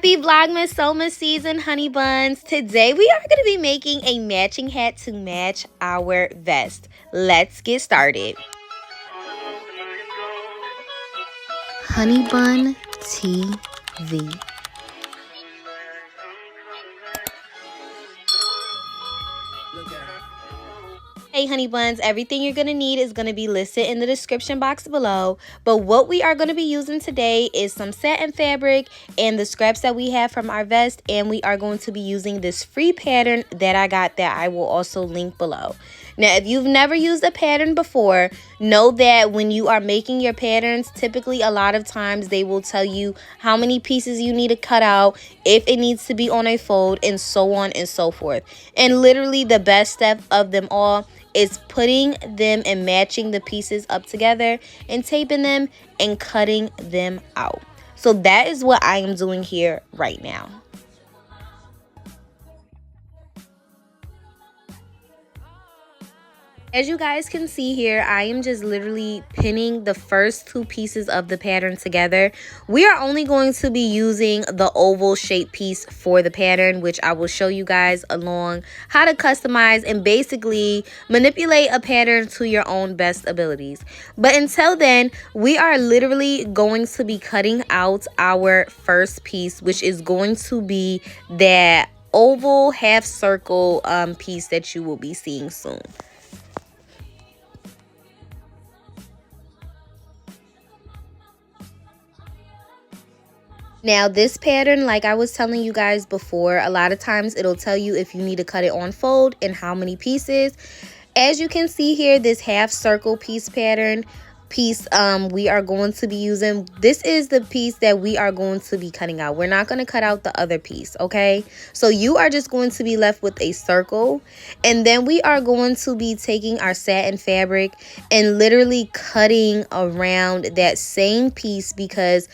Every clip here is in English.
Happy Vlogmas Summer season, honey buns. Today we are going to be making a matching hat to match our vest. Let's get started. Honey Bun TV. Hey honey buns, everything you're going to need is going to be listed in the description box below. But what we are going to be using today is some satin fabric and the scraps that we have from our vest. And we are going to be using this free pattern that I got that I will also link below. Now, if you've never used a pattern before, know that when you are making your patterns, typically a lot of times they will tell you how many pieces you need to cut out, if it needs to be on a fold, and so on and so forth. And literally the best step of them all is putting them and matching the pieces up together and taping them and cutting them out. So that is what I am doing here right now. As you guys can see here, I am just literally pinning the first two pieces of the pattern together. We are only going to be using the oval shape piece for the pattern, which I will show you guys along how to customize and basically manipulate a pattern to your own best abilities. But until then, we are literally going to be cutting out our first piece, which is going to be that oval half circle piece that you will be seeing soon. Now, this pattern, like I was telling you guys before, a lot of times it'll tell you if you need to cut it on fold and how many pieces. As you can see here, this half circle piece pattern piece we are going to be using. This is the piece that we are going to be cutting out. We're not going to cut out the other piece, okay? So you are just going to be left with a circle, and then we are going to be taking our satin fabric and literally cutting around that same piece because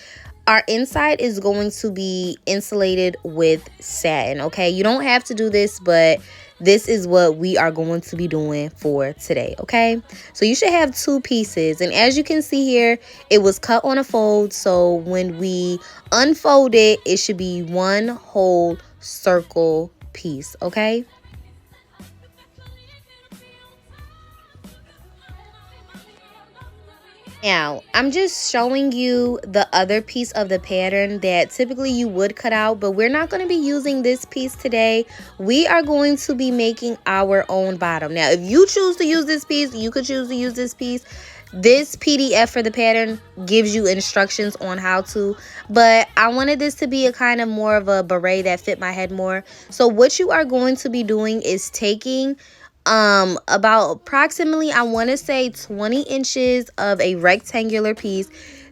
our inside is going to be insulated with satin, okay? You don't have to do this, but this is what we are going to be doing for today, okay? So you should have two pieces. And as you can see here, it was cut on a fold. So when we unfold it, it should be one whole circle piece, okay? Now, I'm just showing you the other piece of the pattern that typically you would cut out, but we're not going to be using this piece today. We are going to be making our own bottom. Now, if you choose to use this piece, you could choose to use this piece. This PDF for the pattern gives you instructions on how to, but I wanted this to be a kind of more of a beret that fit my head more. So what you are going to be doing is taking about approximately, I want to say 20 inches of a rectangular piece.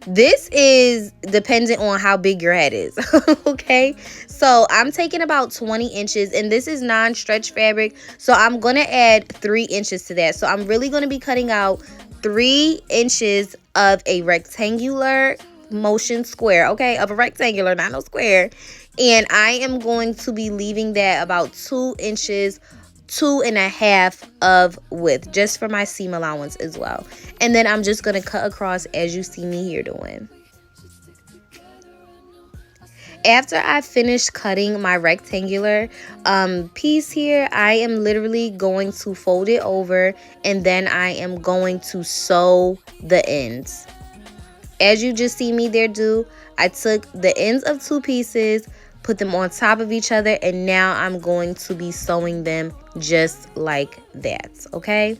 This is dependent on how big your head is. Okay, so I'm taking about 20 inches, and this is non-stretch fabric, so I'm going to add 3 inches to that. So I'm really going to be cutting out 3 inches of a rectangular motion square, okay, of a rectangular, not no square, and I am going to be leaving that about 2 inches, 2.5 of width, just for my seam allowance as well. And then I'm just going to cut across as you see me here doing. After I finish cutting my rectangular piece here, I am literally going to fold it over, and then I am going to sew the ends. As you just see me there do, I took the ends of 2 pieces, put them on top of each other, and now I'm going to be sewing them just like that, okay?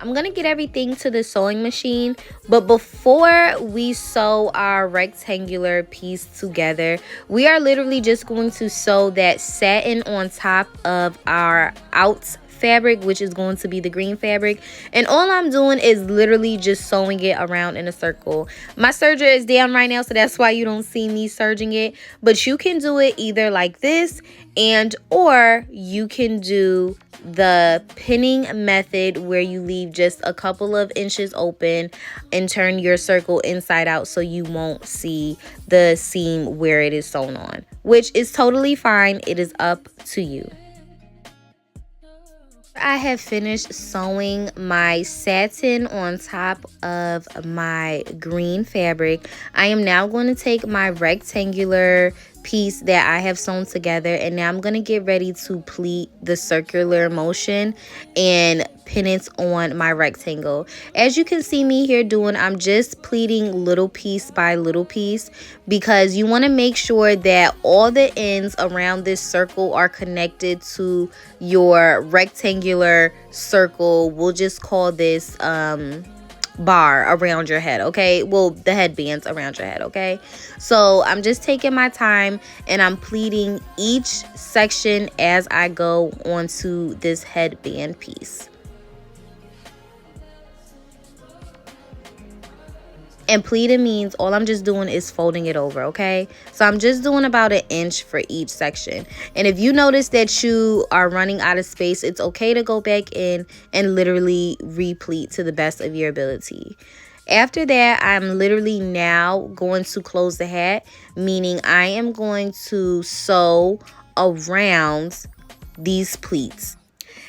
I'm gonna get everything to the sewing machine, but before we sew our rectangular piece together, we are literally just going to sew that satin on top of our outs fabric, which is going to be the green fabric. And all I'm doing is literally just sewing it around in a circle. My serger is down right now, so that's why you don't see me serging it, but you can do it either like this, and or you can do the pinning method where you leave just a couple of inches open and turn your circle inside out so you won't see the seam where it is sewn on, which is totally fine. It is up to you. I have finished sewing my satin on top of my green fabric, I am now going to take my rectangular piece that I have sewn together, and now I'm going to get ready to pleat the circular motion and pin it on my rectangle. As you can see me here doing, I'm just pleating little piece by little piece, because you want to make sure that all the ends around this circle are connected to your rectangular circle. We'll just call this bar around your head, okay? Well, the headbands around your head, okay? So I'm just taking my time and I'm pleating each section as I go onto this headband piece. And pleating means all I'm just doing is folding it over, okay? So I'm just doing about 1 inch for each section. And if you notice that you are running out of space, it's okay to go back in and literally replete to the best of your ability. After that, I'm literally now going to close the hat, meaning I am going to sew around these pleats.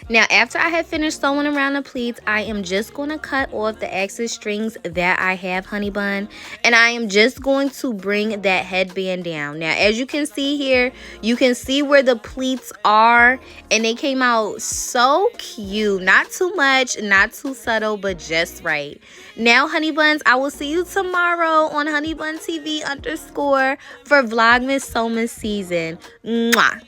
Now, after I have finished sewing around the pleats, I am just going to cut off the excess strings that I have, honey bun, and I am just going to bring that headband down. Now, as you can see here, you can see where the pleats are, and they came out so cute. Not too much, not too subtle, but just right. Now, honey buns, I will see you tomorrow on honeybun TV _ for Vlogmas Sewmas season. Mwah.